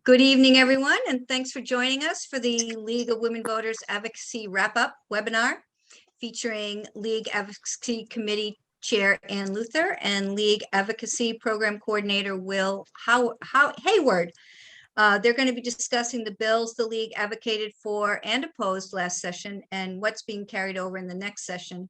Good evening, everyone, and thanks for joining us for the League of Women Voters Advocacy Wrap-Up webinar featuring League Advocacy Committee Chair Ann Luther and League Advocacy Program Coordinator Hayward. They're going to be discussing the bills the League advocated for and opposed last session and what's being carried over in the next session.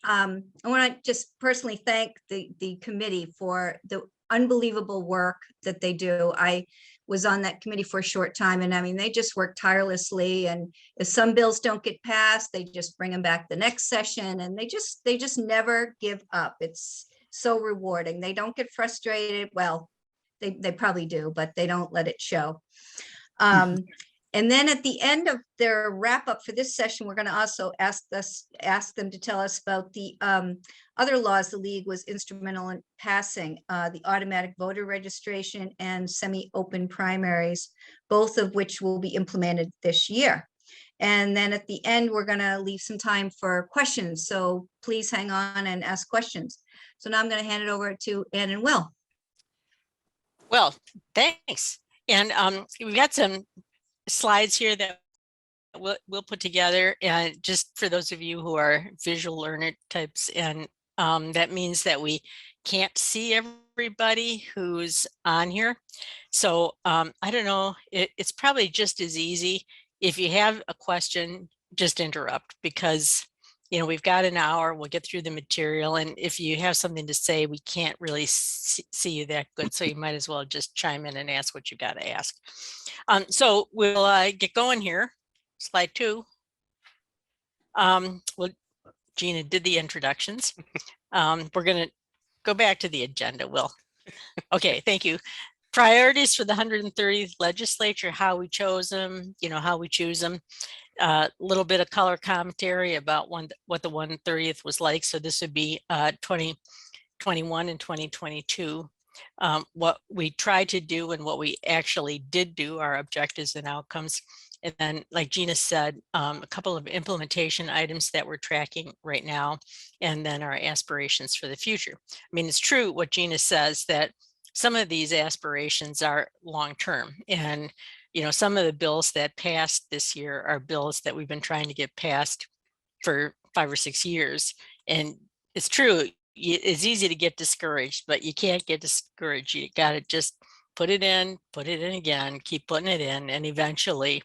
I want to just personally thank the committee for the unbelievable work that they do. I was on that committee for a short time, and I mean, they just work tirelessly. And if some bills don't get passed, they just bring them back the next session, and they just never give up. It's so rewarding. They don't get frustrated. Well, they probably do, but they don't let it show. And then at the end of their wrap up for this session, we're going to also ask them to tell us about the other laws the League was instrumental in passing, the automatic voter registration and semi-open primaries, both of which will be implemented this year. And then at the end, we're going to leave some time for questions. So please hang on and ask questions. So now I'm going to hand it over to Ann and Will. Well, thanks. And we've got some slides here that we'll put together, and just for those of you who are visual learner types, and that means that we can't see everybody who's on here. So I don't know, it's probably just as easy if you have a question, just interrupt, because we've got an hour, we'll get through the material, and if you have something to say, we can't really see you that good, so you might as well just chime in and ask what you got to ask. So we'll get going here. Slide 2. Well, Gina did the introductions. We're going to go back to the agenda, Will. Okay, thank you. Priorities for the 130th legislature, how we chose them, how we choose them. A little bit of color commentary about what the 130th was like. So this would be 2021 and 2022. What we tried to do and what we actually did do, our objectives and outcomes. And then, like Gina said, a couple of implementation items that we're tracking right now, and then our aspirations for the future. I mean, it's true what Gina says, that some of these aspirations are long-term, and some of the bills that passed this year are bills that we've been trying to get passed for 5 or 6 years. And it's true, it's easy to get discouraged, but you can't get discouraged. You got to just put it in again, keep putting it in, and eventually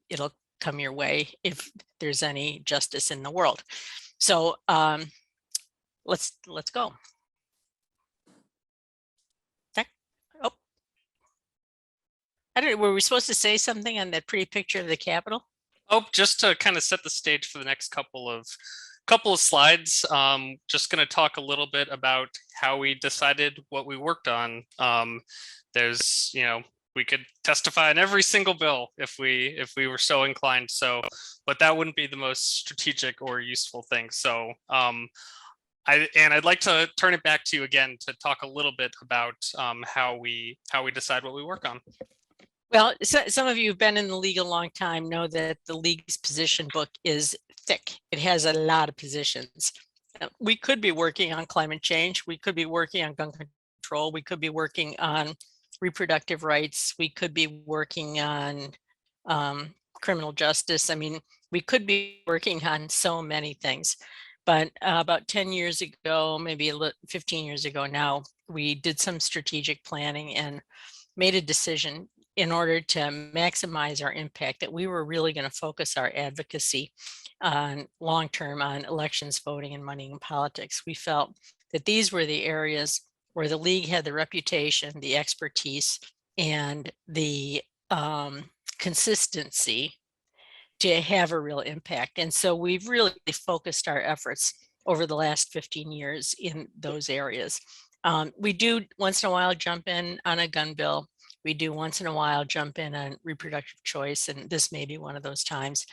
it'll come your way if there's any justice in the world. So let's go. Oh, I don't know, were we supposed to say something on that pretty picture of the Capitol? Oh, just to kind of set the stage for the next couple of slides. Just going to talk a little bit about how we decided what we worked on. There's, we could testify on every single bill if we were so inclined. So, but that wouldn't be the most strategic or useful thing. So, I'd like to turn it back to you again to talk a little bit about how we decide what we work on. Well, some of you who've been in the league a long time know that the league's position book is thick. It has a lot of positions. We could be working on climate change. We could be working on gun control. We could be working on reproductive rights. We could be working on criminal justice. I mean, we could be working on so many things. But about 10 years ago, maybe 15 years ago now, we did some strategic planning and made a decision in order to maximize our impact that we were really going to focus our advocacy on long-term on elections, voting, and money in politics. We felt that these were the areas where the league had the reputation, the expertise, and the consistency to have a real impact. And so we've really focused our efforts over the last 15 years in those areas. We do once in a while jump in on a gun bill. We do once in a while jump in on reproductive choice, and this may be one of those times.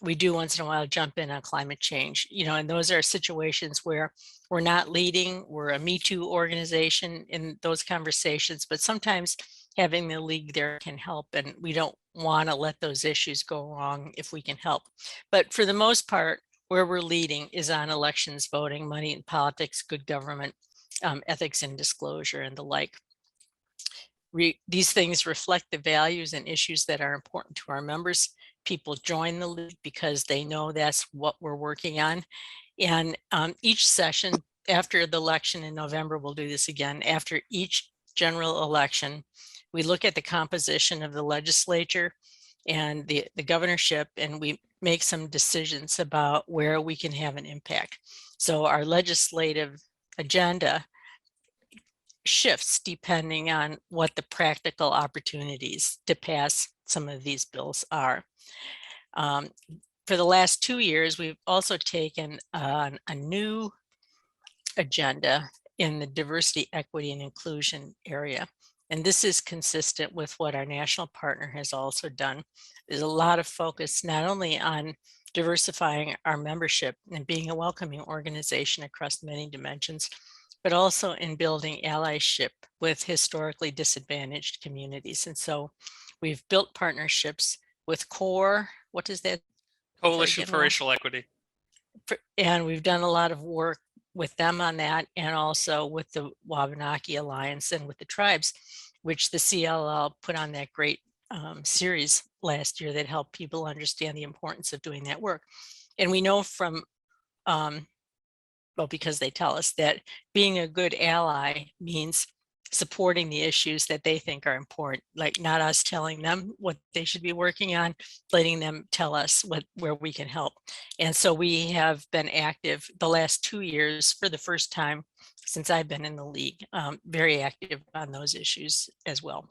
We do once in a while jump in on climate change, and those are situations where we're not leading, we're a Me Too organization in those conversations, but sometimes having the league there can help, and we don't want to let those issues go wrong if we can help. But for the most part, where we're leading is on elections, voting, money in politics, good government, ethics and disclosure, and the like. these things reflect the values and issues that are important to our members. People join the league because they know that's what we're working on. And each session after the election in November, we'll do this again, after each general election, we look at the composition of the legislature and the governorship, and we make some decisions about where we can have an impact. So our legislative agenda shifts depending on what the practical opportunities to pass some of these bills are. For the last 2 years, we've also taken a new agenda in the diversity, equity, and inclusion area. And this is consistent with what our national partner has also done. There's a lot of focus not only on diversifying our membership and being a welcoming organization across many dimensions, but also in building allyship with historically disadvantaged communities. And so we've built partnerships with CORE. What is that? Coalition for Racial Equity. And we've done a lot of work with them on that, and also with the Wabanaki Alliance and with the tribes, which the CLL put on that great series last year that helped people understand the importance of doing that work. And we know from, well, because they tell us that being a good ally means supporting the issues that they think are important, like not us telling them what they should be working on, letting them tell us where we can help. And so we have been active the last 2 years for the first time since I've been in the league, very active on those issues as well.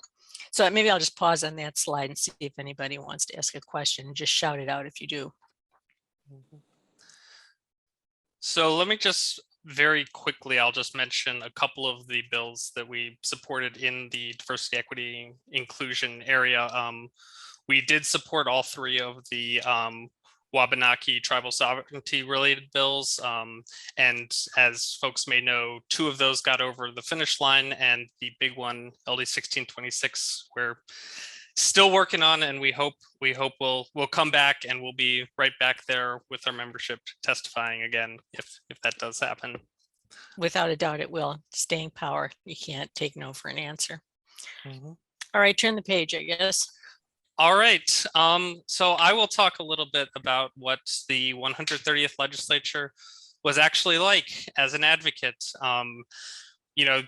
So maybe I'll just pause on that slide and see if anybody wants to ask a question. Just shout it out if you do. So let me just very quickly, I'll just mention a couple of the bills that we supported in the diversity, equity, inclusion area. We did support all 3 of the Wabanaki tribal sovereignty related bills. And as folks may know, 2 of those got over the finish line, and the big one, LD 1626, we're still working on, and we hope we'll come back and we'll be right back there with our membership testifying again if that does happen. Without a doubt, it will. Staying power. You can't take no for an answer. Mm-hmm. All right, turn the page, I guess. All right. So I will talk a little bit about what the 130th legislature was actually like as an advocate. You know,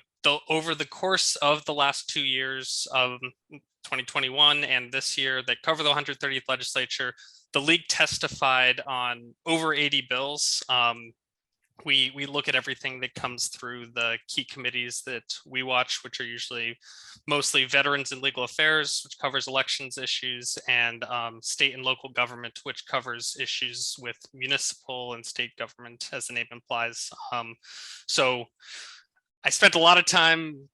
over the course of the last 2 years of 2021 and this year that cover the 130th legislature, the league testified on over 80 bills. We look at everything that comes through the key committees that we watch, which are usually mostly veterans and legal affairs, which covers elections issues, and state and local government, which covers issues with municipal and state government, as the name implies. So I spent a lot of time,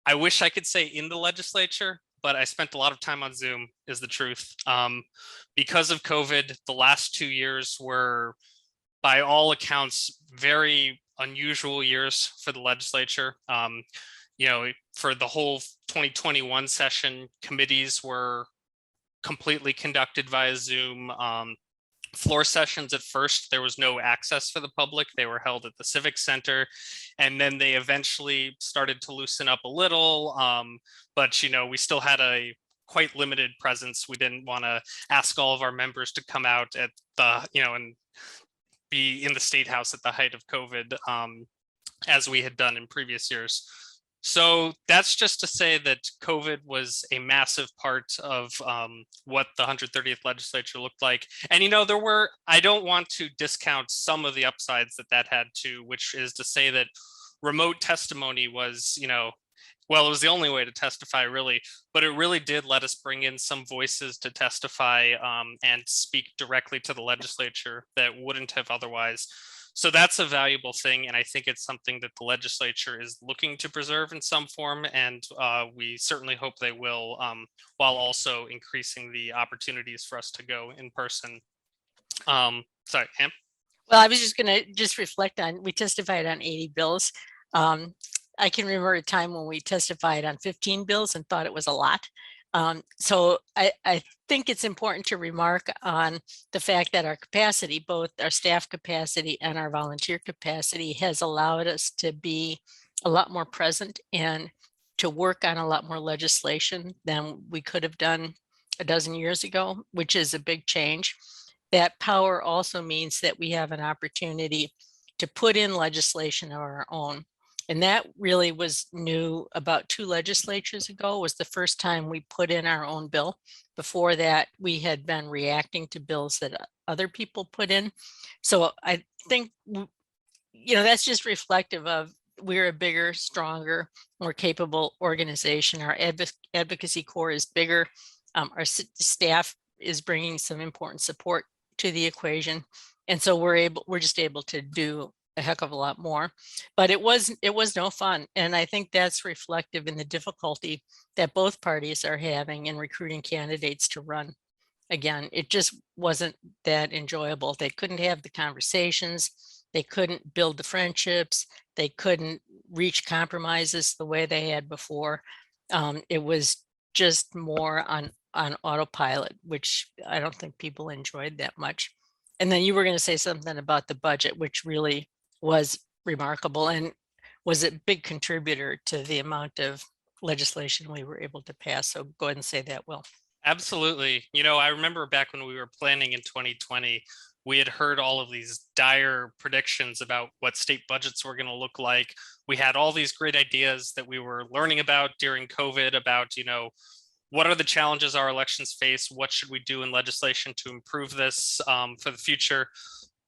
I wish I could say in the legislature, but I spent a lot of time on Zoom, is the truth. Because of COVID, the last 2 years were, by all accounts, very unusual years for the legislature. You know, for the whole 2021 session, committees were completely conducted via Zoom. Floor sessions at first, there was no access for the public. They were held at the Civic Center, and then they eventually started to loosen up a little. But, you know, we still had a quite limited presence. We didn't want to ask all of our members to come out at the, you know, and be in the State House at the height of COVID, as we had done in previous years. So that's just to say that COVID was a massive part of what the 130th legislature looked like. And, you know, I don't want to discount some of the upsides that had too, which is to say that remote testimony was, you know, well, it was the only way to testify really, but it really did let us bring in some voices to testify and speak directly to the legislature that wouldn't have otherwise. So that's a valuable thing, and I think it's something that the legislature is looking to preserve in some form, and we certainly hope they will, while also increasing the opportunities for us to go in person. Sorry, Pam? Well, I was just going to reflect on, we testified on 80 bills. I can remember a time when we testified on 15 bills and thought it was a lot. So I think it's important to remark on the fact that our capacity, both our staff capacity and our volunteer capacity, has allowed us to be a lot more present and to work on a lot more legislation than we could have done a dozen years ago, which is a big change. That power also means that we have an opportunity to put in legislation of our own. And that really was new about 2 legislatures ago, was the first time we put in our own bill. Before that, we had been reacting to bills that other people put in. So I think, that's just reflective of we're a bigger, stronger, more capable organization. Our advocacy core is bigger. Our staff is bringing some important support to the equation. And so we're just able to do a heck of a lot more, but it was no fun. And I think that's reflective in the difficulty that both parties are having in recruiting candidates to run. Again, it just wasn't that enjoyable. They couldn't have the conversations. They couldn't build the friendships. They couldn't reach compromises the way they had before. It was just more on autopilot, which I don't think people enjoyed that much. And then you were going to say something about the budget, which really was remarkable and was a big contributor to the amount of legislation we were able to pass. So go ahead and say that, Will. Absolutely. I remember back when we were planning in 2020, we had heard all of these dire predictions about what state budgets were going to look like. We had all these great ideas that we were learning about during COVID about, what are the challenges our elections face? What should we do in legislation to improve this for the future?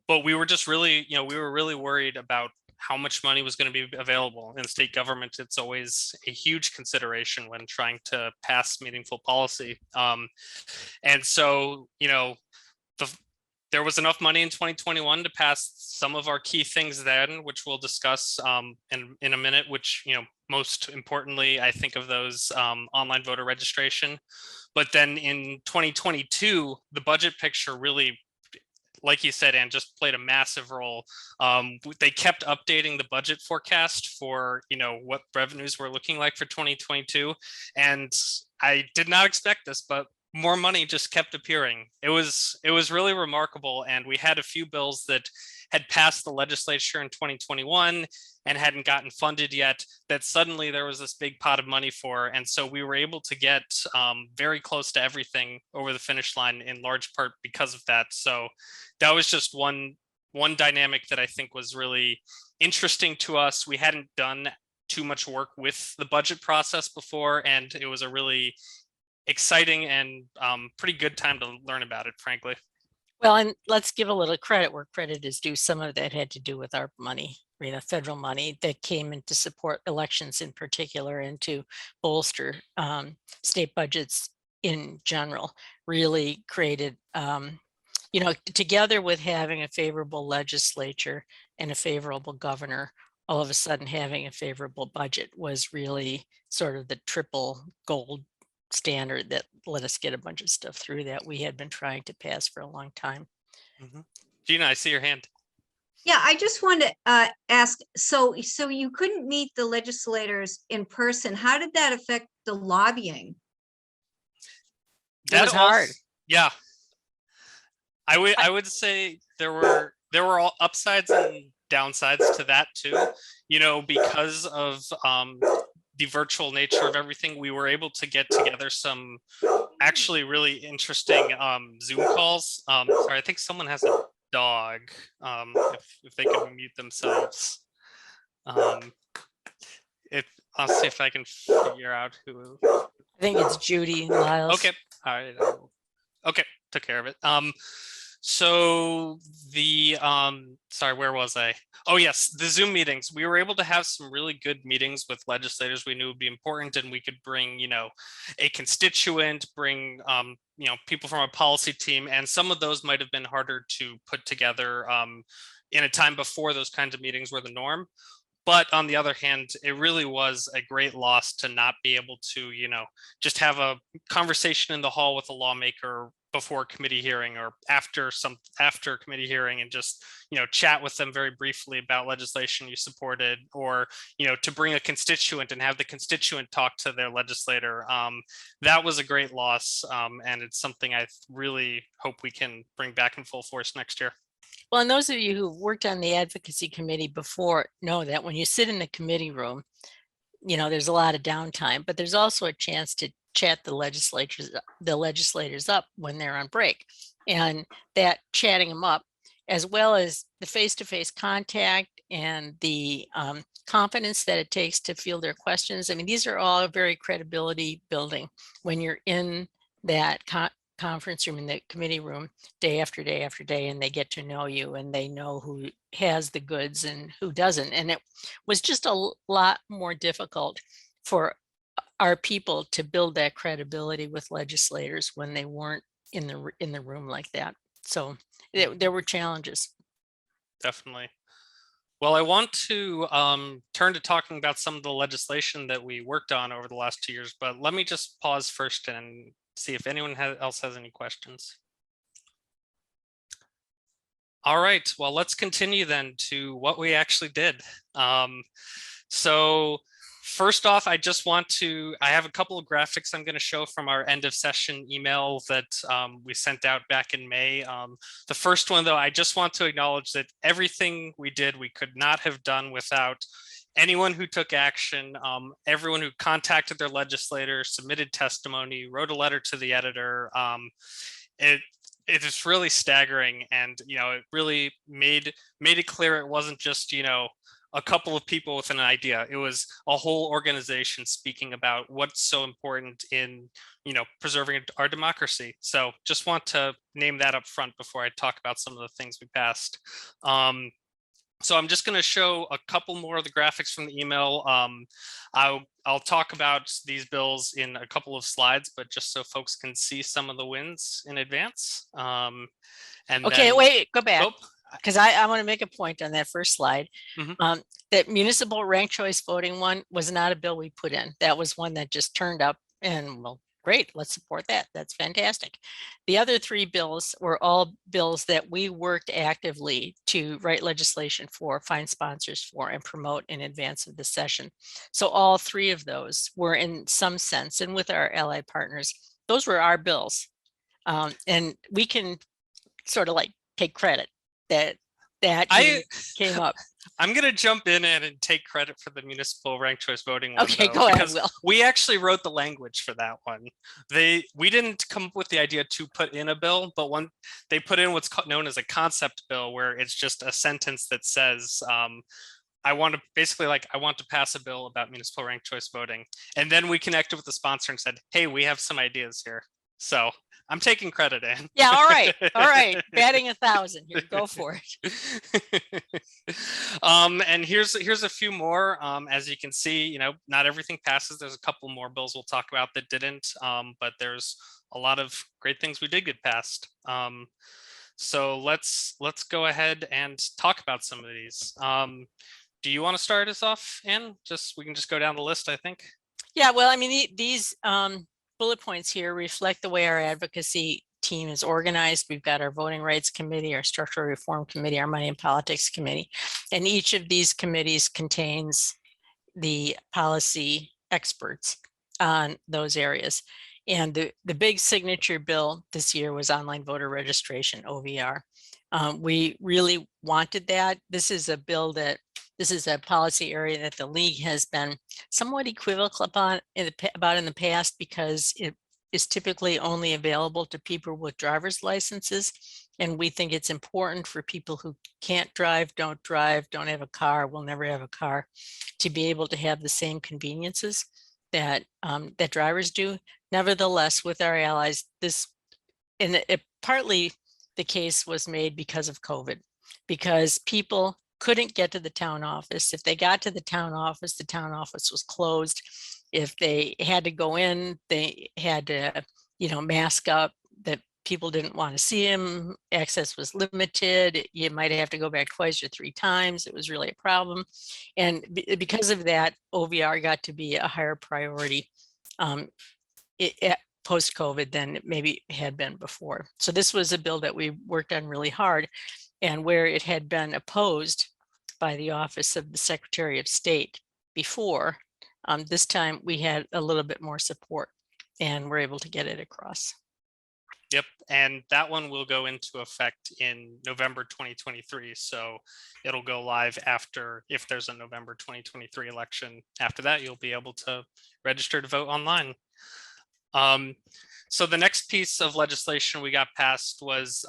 But we were just really, we were really worried about how much money was going to be available in state government. It's always a huge consideration when trying to pass meaningful policy. And so, there was enough money in 2021 to pass some of our key things then, which we'll discuss in a minute, which, most importantly, I think of those online voter registration. But then in 2022, the budget picture really, like you said, Ann, just played a massive role. They kept updating the budget forecast for, what revenues were looking like for 2022. And I did not expect this, but more money just kept appearing. It was really remarkable. And we had a few bills that had passed the legislature in 2021 and hadn't gotten funded yet that suddenly there was this big pot of money for. And so we were able to get very close to everything over the finish line in large part because of that. So that was just one dynamic that I think was really interesting to us. We hadn't done too much work with the budget process before, and it was a really exciting and pretty good time to learn about it, frankly. Well, and let's give a little credit where credit is due. Some of that had to do with our money, federal money that came in to support elections in particular and to bolster state budgets in general, really created, together with having a favorable legislature and a favorable governor, all of a sudden having a favorable budget was really sort of the triple gold standard that let us get a bunch of stuff through that we had been trying to pass for a long time. Mm-hmm. Gina, I see your hand. Yeah, I just wanted to ask, so you couldn't meet the legislators in person. How did that affect the lobbying? That was hard. Yeah. I would say there were all upsides and downsides to that too. Because of the virtual nature of everything, we were able to get together some actually really interesting Zoom calls. Sorry, I think someone has a dog. If they can mute themselves. I'll see if I can figure out who. I think it's Judy Lyles. Okay. All right. Okay. Took care of it. So the sorry, where was I? Oh yes, the Zoom meetings. We were able to have some really good meetings with legislators we knew would be important, and we could bring, a constituent, bring people from a policy team, and some of those might have been harder to put together in a time before those kinds of meetings were the norm. But on the other hand, it really was a great loss to not be able to, just have a conversation in the hall with a lawmaker before committee hearing or after committee hearing and just, chat with them very briefly about legislation you supported, or, to bring a constituent and have the constituent talk to their legislator. That was a great loss. And it's something I really hope we can bring back in full force next year. Well, and those of you who worked on the advocacy committee before know that when you sit in the committee room, you know, there's a lot of downtime, but there's also a chance to chat the legislators up when they're on break. And that chatting them up, as well as the face-to-face contact and the confidence that it takes to field their questions. I mean, these are all very credibility building when you're in that conference room, in the committee room, day after day after day, and they get to know you and they know who has the goods and who doesn't. And it was just a lot more difficult for our people to build that credibility with legislators when they weren't in the room like that. So there were challenges. Definitely. Well, I want to turn to talking about some of the legislation that we worked on over the last 2 years, but let me just pause first and see if anyone else has any questions. All right, well, let's continue then to what we actually did. So first off, I have a couple of graphics I'm going to show from our end of session email that we sent out back in May. The first one, though, I just want to acknowledge that everything we did, we could not have done without anyone who took action, everyone who contacted their legislator, submitted testimony, wrote a letter to the editor. It is really staggering, and it really made it clear it wasn't just a couple of people with an idea. It was a whole organization speaking about what's so important in preserving our democracy. So just want to name that up front before I talk about some of the things we passed. So I'm just going to show a couple more of the graphics from the email. I'll talk about these bills in a couple of slides, but just so folks can see some of the wins in advance. And okay, then, wait, go back. Oh, because I want to make a point on that first slide. Mhm. That municipal ranked choice voting one was not a bill we put in. That was one that just turned up, and well, great, let's support that. That's fantastic. The other three bills were all bills that we worked actively to write legislation for, find sponsors for, and promote in advance of the session. So all three of those were, in some sense, and with our allied partners, those were our bills. And we can sort of like take credit that came up. I'm going to jump in and take credit for the municipal ranked choice voting one. Okay, though, go ahead, because Will. we actually wrote the language for that one. We didn't come up with the idea to put in a bill, but they put in what's known as a concept bill, where it's just a sentence that says, I want to pass a bill about municipal ranked choice voting. And then we connected with the sponsor and said, hey, we have some ideas here. So I'm taking credit in. Yeah, all right. Batting 1,000. Here, go for it. And here's a few more. As you can see, not everything passes. There's a couple more bills we'll talk about that didn't, but there's a lot of great things we did get passed. So let's go ahead and talk about some of these. Do you want to start us off, Ann? We can just go down the list, I think. Yeah, well, I mean, these bullet points here reflect the way our advocacy team is organized. We've got our voting rights committee, our structural reform committee, our money and politics committee, and each of these committees contains the policy experts on those areas. And the big signature bill this year was online voter registration, OVR. We really wanted that. This is a policy area that the league has been somewhat equivocal about in the past, because it is typically only available to people with driver's licenses. And we think it's important for people who can't drive, don't have a car, will never have a car, to be able to have the same conveniences that that drivers do. Nevertheless, with our allies, partly the case was made because of COVID, because people couldn't get to the town office. If they got to the town office was closed. If they had to go in, they had to, mask up. That people didn't want to see them. Access was limited. You might have to go back twice or three times. It was really a problem. And because of that, OVR got to be a higher priority post-COVID than it maybe had been before. So this was a bill that we worked on really hard, and where it had been opposed by the Office of the Secretary of State before, this time we had a little bit more support and were able to get it across. Yep, and that one will go into effect in November 2023. So it'll go live after, if there's a November 2023 election. After that, you'll be able to register to vote online. So the next piece of legislation we got passed was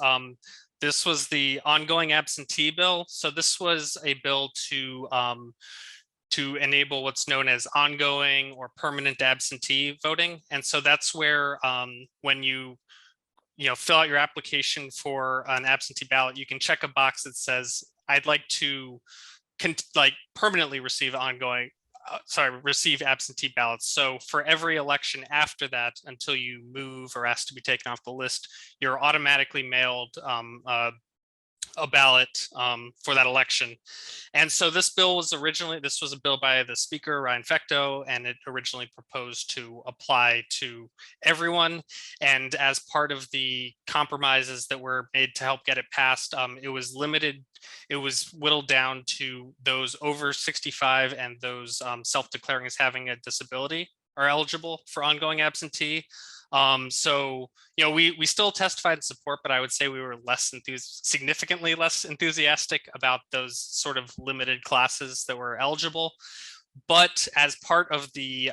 this was the ongoing absentee bill. So this was a bill to enable what's known as ongoing or permanent absentee voting. And so that's where when you fill out your application for an absentee ballot, you can check a box that says, I'd like to permanently receive receive absentee ballots. So for every election after that, until you move or ask to be taken off the list, you're automatically mailed a ballot for that election. And so this bill was this was a bill by the speaker, Ryan Fecteau, and it originally proposed to apply to everyone. And as part of the compromises that were made to help get it passed, it was whittled down to those over 65 and those self-declaring as having a disability are eligible for ongoing absentee. So, we still testified in support, but I would say we were significantly less enthusiastic about those sort of limited classes that were eligible. But as part of the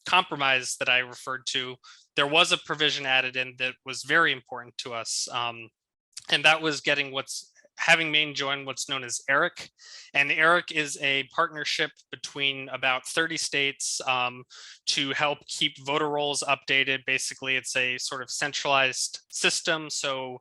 compromise that I referred to, there was a provision added in that was very important to us. And that was having Maine join what's known as ERIC. And ERIC is a partnership between about 30 states to help keep voter rolls updated. Basically, it's a sort of centralized system. So,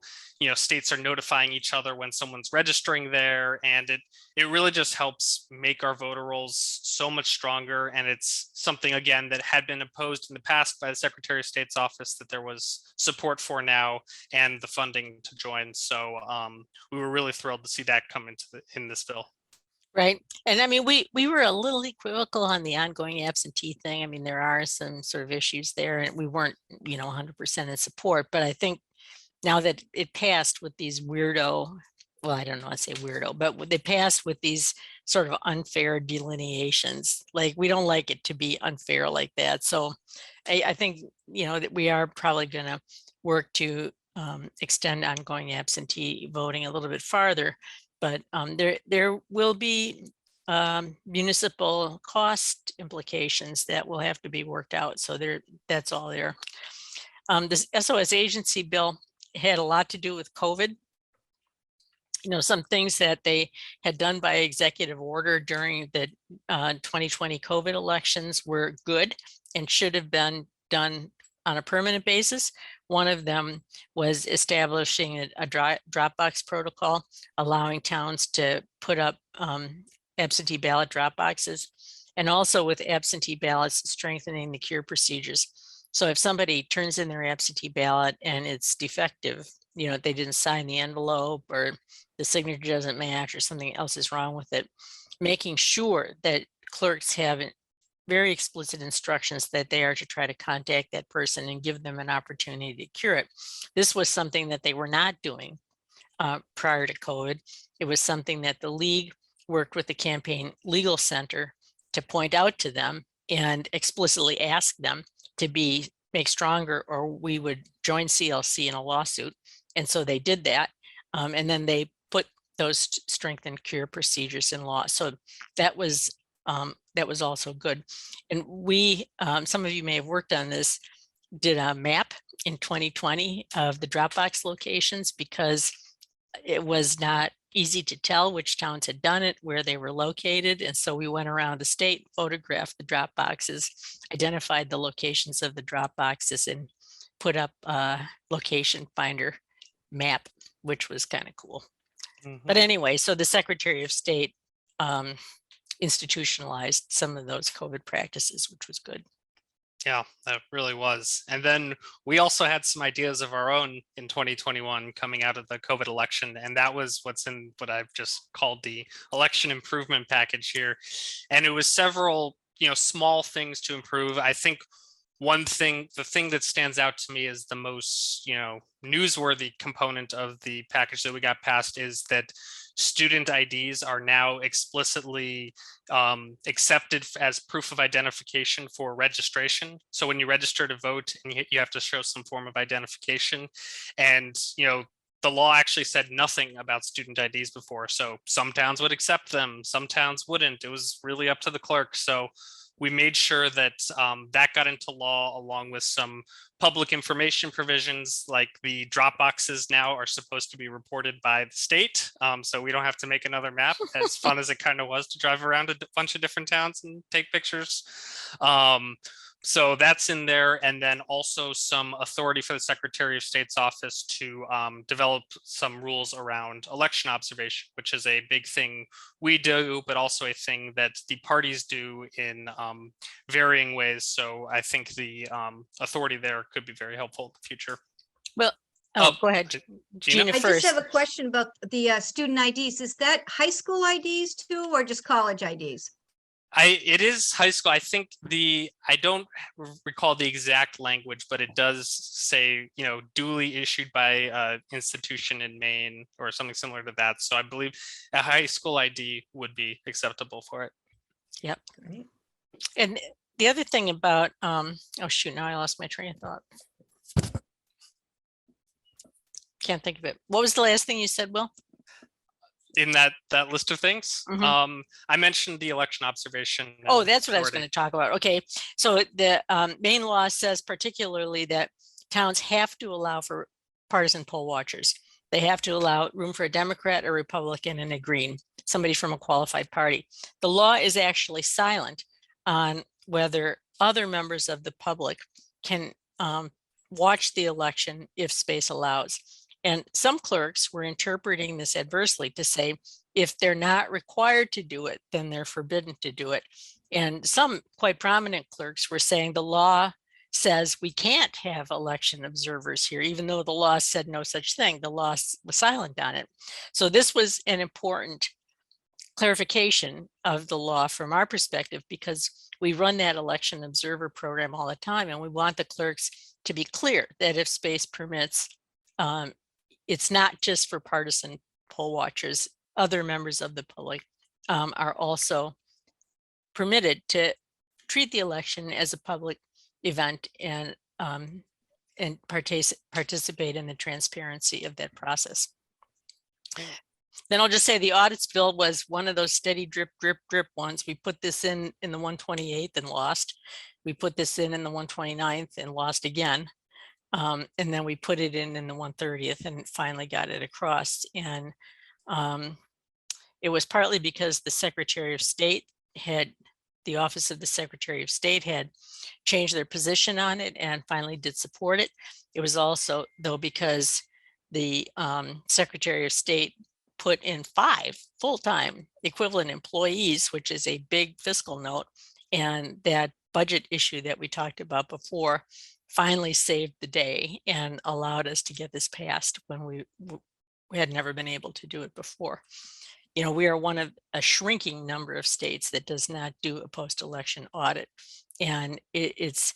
states are notifying each other when someone's registering there. And it really just helps make our voter rolls so much stronger. And it's something, again, that had been opposed in the past by the Secretary of State's office that there was support for now and the funding to join. So we were really thrilled to see that come in this bill. Right. And I mean, we were a little equivocal on the ongoing absentee thing. I mean, there are some sort of issues there, and we weren't, 100% in support. But I think now that it passed with these weirdo, well, I don't know, I say weirdo, but they passed with these sort of unfair delineations. Like, we don't like it to be unfair like that. So I think, that we are probably going to work to extend ongoing absentee voting a little bit farther. But there will be municipal cost implications that will have to be worked out. So that's all there. This SOS agency bill had a lot to do with COVID. Some things that they had done by executive order during the 2020 COVID elections were good and should have been done on a permanent basis. One of them was establishing a drop box protocol, allowing towns to put up absentee ballot drop boxes, and also with absentee ballots, strengthening the cure procedures. So if somebody turns in their absentee ballot and it's defective, they didn't sign the envelope or the signature doesn't match or something else is wrong with it, making sure that clerks have very explicit instructions that they are to try to contact that person and give them an opportunity to cure it. This was something that they were not doing prior to COVID. It was something that the league worked with the Campaign Legal Center to point out to them and explicitly ask them to make stronger, or we would join CLC in a lawsuit. And so they did that. And then they put those strengthened cure procedures in law. So that was also good. And we, some of you may have worked on this, did a map in 2020 of the Dropbox locations because it was not easy to tell which towns had done it, where they were located. And so we went around the state, photographed the drop boxes, identified the locations of the drop boxes, and put up a location finder map, which was kind of cool. Mm-hmm. But anyway, so the Secretary of State institutionalized some of those COVID practices, which was good. Yeah, that really was. And then we also had some ideas of our own in 2021 coming out of the COVID election. And that was what's in what I've just called the election improvement package here. And it was several, small things to improve. I think the thing that stands out to me as the most, newsworthy component of the package that we got passed is that student IDs are now explicitly accepted as proof of identification for registration. So when you register to vote, and you have to show some form of identification, and the law actually said nothing about student IDs before. So some towns would accept them, some towns wouldn't. It was really up to the clerk. So we made sure that that got into law, along with some public information provisions, like the drop boxes now are supposed to be reported by the state. So we don't have to make another map, as fun as it kind of was to drive around a bunch of different towns and take pictures. So that's in there. And then also some authority for the Secretary of State's office to develop some rules around election observation, which is a big thing we do, but also a thing that the parties do in varying ways. So I think the authority there could be very helpful in the future. Well, go ahead, Gina I first. just have a question about the student IDs. Is that high school IDs too, or just college IDs? It is high school. I think I don't recall the exact language, but it does say, duly issued by institution in Maine or something similar to that. So I believe a high school ID would be acceptable for it. Yep. Great. And the other thing about, oh shoot, now I lost my train of thought. Can't think of it. What was the last thing you said, Will? In that list of things, I mentioned the election observation. Oh, that's what I was going to talk about. Okay, so the Maine law says particularly that towns have to allow for partisan poll watchers. They have to allow room for a Democrat, a Republican, and a Green, somebody from a qualified party. The law is actually silent on whether other members of the public can watch the election if space allows. And some clerks were interpreting this adversely to say, if they're not required to do it, then they're forbidden to do it. And some quite prominent clerks were saying the law says we can't have election observers here, even though the law said no such thing. The law was silent on it. So this was an important clarification of the law from our perspective, because we run that election observer program all the time, and we want the clerks to be clear that if space permits, it's not just for partisan poll watchers. Other members of the public are also permitted to treat the election as a public event and participate in the transparency of that process. Then I'll just say the audits bill was one of those steady drip, drip, drip ones. We put this in the 128th and lost. We put this in the 129th and lost again. And then we put it in the 130th and finally got it across. And it was partly because the Secretary of State the Office of the Secretary of State had changed their position on it and finally did support it. It was also, though, because the Secretary of State put in 5 full-time equivalent employees, which is a big fiscal note. And that budget issue that we talked about before finally saved the day and allowed us to get this passed when we had never been able to do it before. We are one of a shrinking number of states that does not do a post-election audit. And it's,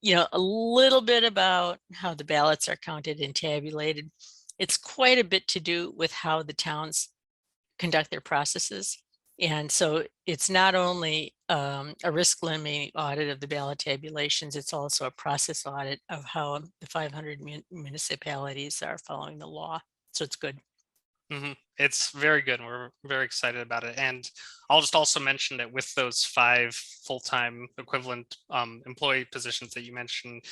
a little bit about how the ballots are counted and tabulated. It's quite a bit to do with how the towns conduct their processes. And so it's not only a risk limiting audit of the ballot tabulations, it's also a process audit of how the 500 municipalities are following the law. So it's good. Mm-hmm. It's very good. We're very excited about it. And I'll just also mention that with those 5 full-time equivalent employee positions that you mentioned,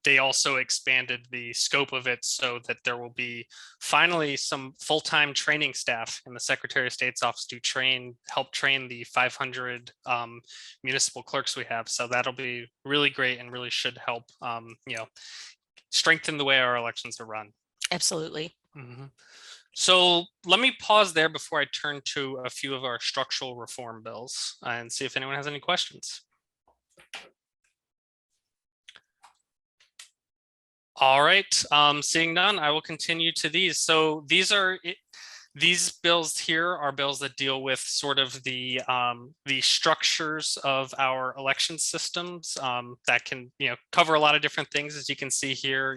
they also expanded the scope of it so that there will be finally some full-time training staff in the Secretary of State's office to help train the 500 municipal clerks we have. So that'll be really great and really should help, strengthen the way our elections are run. Absolutely. Mm-hmm. So let me pause there before I turn to a few of our structural reform bills and see if anyone has any questions. All right, seeing none, I will continue to these. So these bills here are bills that deal with sort of the structures of our election systems that can cover a lot of different things, as you can see here.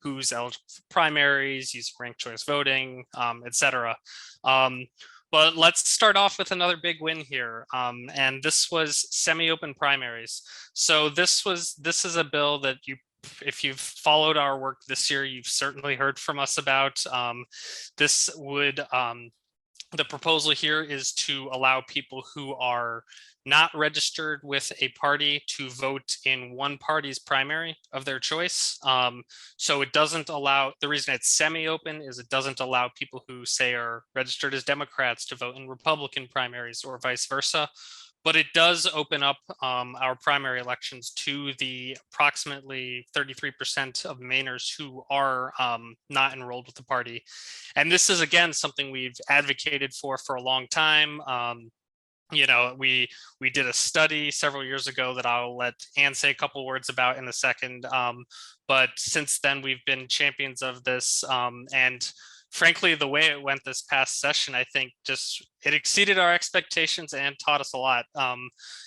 Who's eligible for primaries, use ranked choice voting, etc. But let's start off with another big win here. And this was semi-open primaries. So this is a bill that if you've followed our work this year, you've certainly heard from us about. This would, the proposal here is to allow people who are not registered with a party to vote in one party's primary of their choice. So it doesn't allow, the reason it's semi-open is it doesn't allow people who say are registered as Democrats to vote in Republican primaries or vice versa. But it does open up our primary elections to the approximately 33% of Mainers who are not enrolled with the party. And this is, again, something we've advocated for a long time. You know, we did a study several years ago that I'll let Ann say a couple words about in a second. But since then, we've been champions of this. And frankly, the way it went this past session, I think it exceeded our expectations and taught us a lot.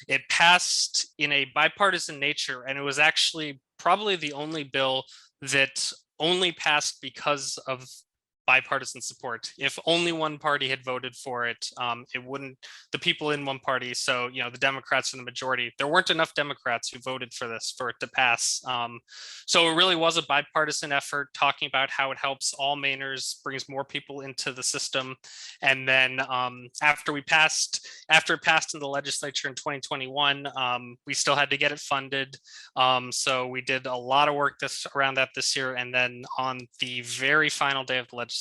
It passed in a bipartisan nature, and it was actually probably the only bill that only passed because of bipartisan support. If only one party had voted for it, it wouldn't, the people in one party, so, you know, the Democrats are the majority. There weren't enough Democrats who voted for this for it to pass. So it really was a bipartisan effort, talking about how it helps all Mainers, brings more people into the system. And then after it passed in the legislature in 2021, we still had to get it funded. So we did a lot of work around that this year. And then on the very final day of the legislature,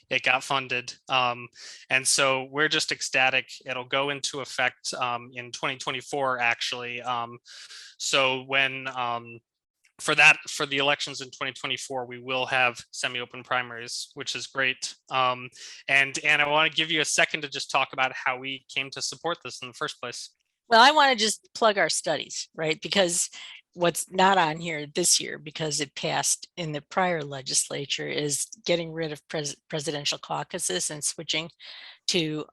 it got funded. And so we're just ecstatic. It'll go into effect in 2024, actually. So when for the elections in 2024, we will have semi-open primaries, which is great. And I want to give you a second to just talk about how we came to support this in the first place. Well, I want to just plug our studies, right? Because what's not on here this year, because it passed in the prior legislature, is getting rid of presidential caucuses and switching to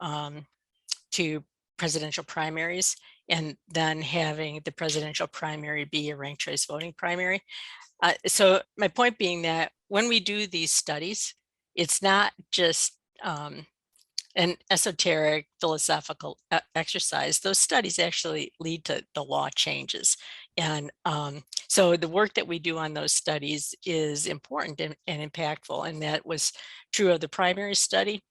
presidential primaries, and then having the presidential primary be a ranked choice voting primary. So my point being that when we do these studies, it's not just an esoteric philosophical exercise. Those studies actually lead to the law changes. And so the work that we do on those studies is important and impactful. And that was true of the primary study.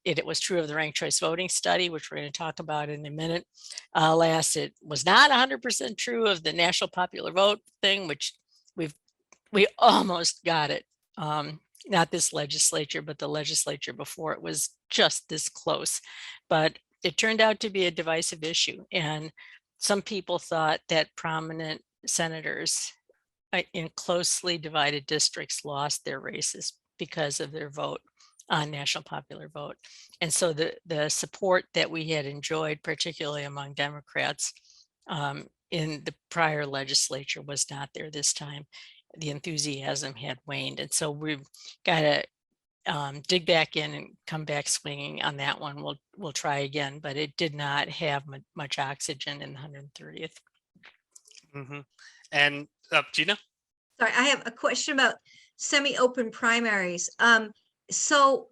It was true of the ranked choice voting study, which we're going to talk about in a minute. Last, it was not 100% true of the national popular vote thing, which we almost got it. Not this legislature, but the legislature before it was just this close. But it turned out to be a divisive issue. And some people thought that prominent senators in closely divided districts lost their races because of their vote on national popular vote. And so the support that we had enjoyed, particularly among Democrats in the prior legislature, was not there this time. The enthusiasm had waned. And so we've got to dig back in and come back swinging on that one. We'll try again, but it did not have much oxygen in the 130th. Mm-hmm. And Gina? Sorry, I have a question about semi-open primaries. So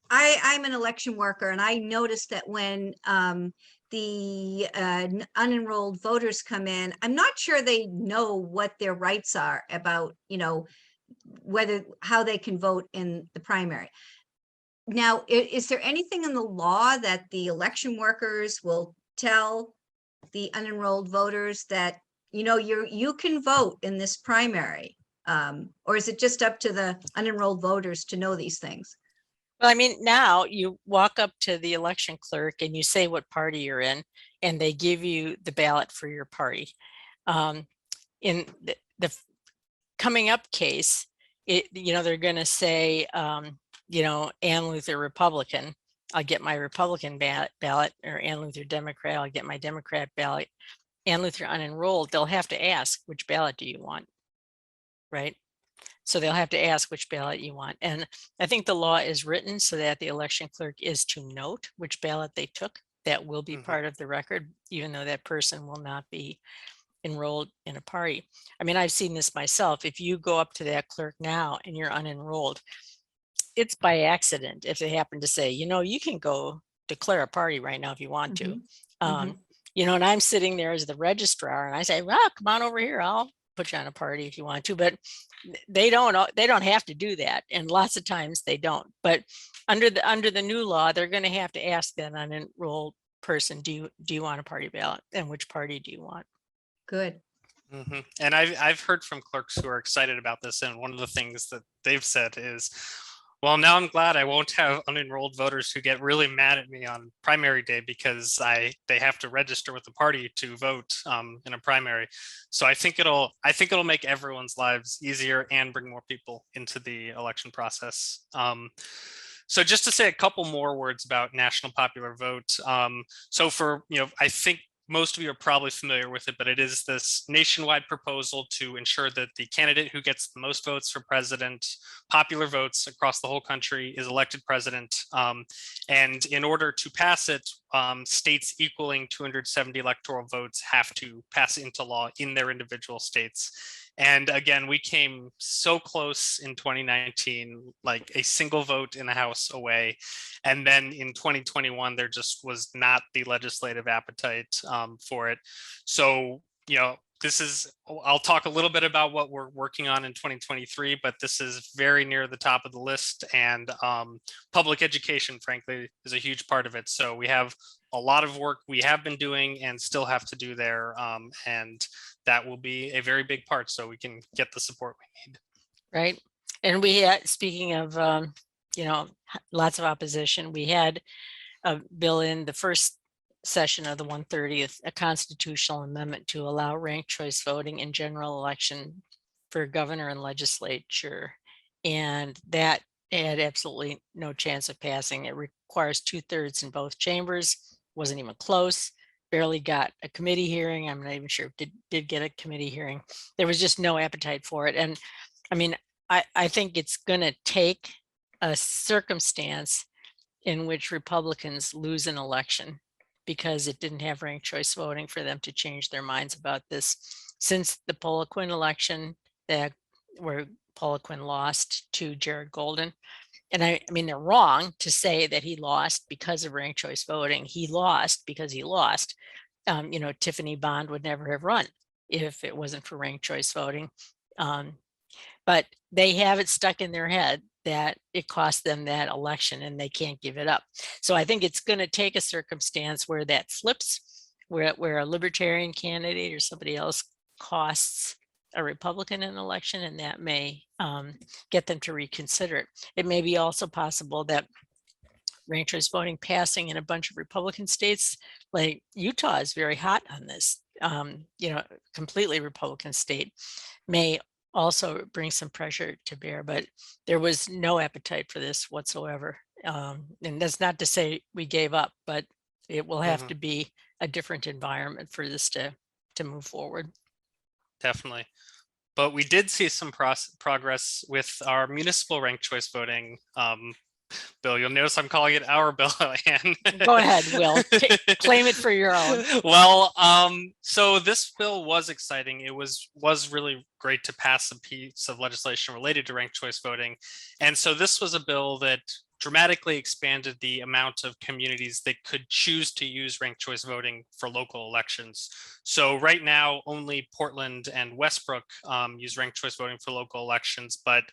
I'm an election worker, and I noticed that when the unenrolled voters come in, I'm not sure they know what their rights are about, you know, how they can vote in the primary. Now, is there anything in the law that the election workers will tell the unenrolled voters that, you know, you can vote in this primary? Or is it just up to the unenrolled voters to know these things? Well, I mean, now you walk up to the election clerk and you say what party you're in, and they give you the ballot for your party. In the coming up case, you know, they're going to say, you know, Ann Luther Republican, I'll get my Republican ballot, or Ann Luther Democrat, I'll get my Democrat ballot. Ann Luther unenrolled, they'll have to ask, which ballot do you want? Right? So they'll have to ask which ballot you want. And I think the law is written so that the election clerk is to note which ballot they took. That will be part of the record, even though that person will not be enrolled in a party. I mean, I've seen this myself. If you go up to that clerk now and you're unenrolled, it's by accident if they happen to say, you know, you can go declare a party right now if you want to. You know, and I'm sitting there as the registrar and I say, well, come on over here. I'll put you on a party if you want to, but they don't have to do that. And lots of times they don't. But under the new law, they're going to have to ask that unenrolled person, do you want a party ballot, and which party do you want? Good. And I've heard from clerks who are excited about this, and one of the things that they've said is, well, now I'm glad I won't have unenrolled voters who get really mad at me on primary day because they have to register with the party to vote in a primary. So I think it'll make everyone's lives easier and bring more people into the election process. So just to say a couple more words about national popular vote. So for, I think most of you are probably familiar with it, but it is this nationwide proposal to ensure that the candidate who gets the most votes for president, popular votes across the whole country, is elected president. And in order to pass it, states equaling 270 electoral votes have to pass it into law in their individual states. And again, we came so close in 2019, like a single vote in the House away. And then in 2021, there just was not the legislative appetite for it. So, I'll talk a little bit about what we're working on in 2023, but this is very near the top of the list. And public education, frankly, is a huge part of it. So we have a lot of work we have been doing and still have to do there. And that will be a very big part so we can get the support we need. Right. And we had, speaking of, lots of opposition, we had a bill in the first session of the 130th, a constitutional amendment to allow ranked choice voting in general election for governor and legislature. And that had absolutely no chance of passing. It requires 2/3 in both chambers, wasn't even close, barely got a committee hearing. I'm not even sure if it did get a committee hearing. There was just no appetite for it. And I mean, I think it's going to take a circumstance in which Republicans lose an election because it didn't have ranked choice voting for them to change their minds about this. Since the Poliquin election, where Poliquin lost to Jared Golden, and I mean, they're wrong to say that he lost because of ranked choice voting. He lost because he lost. Tiffany Bond would never have run if it wasn't for ranked choice voting. But they have it stuck in their head that it cost them that election and they can't give it up. So I think it's going to take a circumstance where that flips, where a libertarian candidate or somebody else costs a Republican an election, and that may get them to reconsider it. It may be also possible that ranked choice voting passing in a bunch of Republican states, like Utah is very hot on this, completely Republican state, may also bring some pressure to bear, but there was no appetite for this whatsoever. And that's not to say we gave up, but it will have to be a different environment for this to move forward. Definitely. But we did see some progress with our municipal ranked choice voting bill. You'll notice I'm calling it our bill. Go ahead, Will. Claim it for your own. Well, so this bill was exciting. It was really great to pass a piece of legislation related to ranked choice voting. And so this was a bill that dramatically expanded the amount of communities that could choose to use ranked choice voting for local elections. So right now, only Portland and Westbrook use ranked choice voting for local elections. But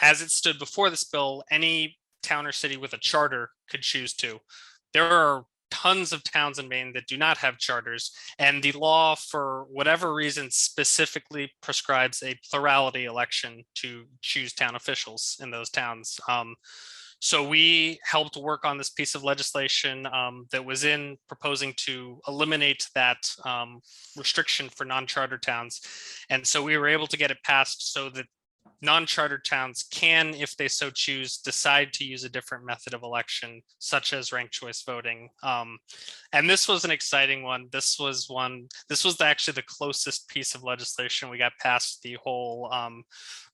as it stood before this bill, any town or city with a charter could choose to. There are tons of towns in Maine that do not have charters, and the law, for whatever reason, specifically prescribes a plurality election to choose town officials in those towns. So we helped work on this piece of legislation that was proposing to eliminate that restriction for non-charter towns. And so we were able to get it passed so that non-charter towns can, if they so choose, decide to use a different method of election, such as ranked choice voting. And this was an exciting one. This was actually the closest piece of legislation we got past the whole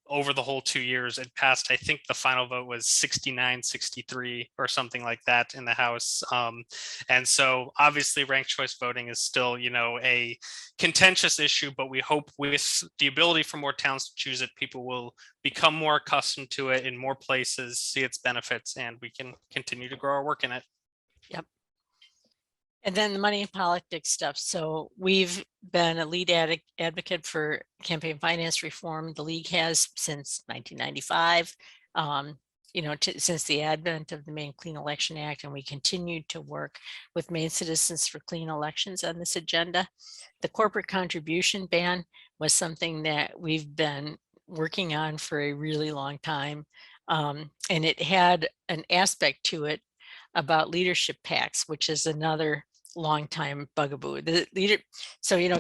over the whole 2 years, it passed. I think the final vote was 69-63 or something like that in the House. And so obviously ranked choice voting is still, a contentious issue, but we hope with the ability for more towns to choose it, people will become more accustomed to it in more places, see its benefits, and we can continue to grow our work in it. Yep. And then the money and politics stuff. So we've been a lead advocate for campaign finance reform. The league has since 1995, since the advent of the Maine Clean Election Act, and we continue to work with Maine Citizens for Clean Elections on this agenda. The corporate contribution ban was something that we've been working on for a really long time. And it had an aspect to it about leadership PACs, which is another long-time bugaboo.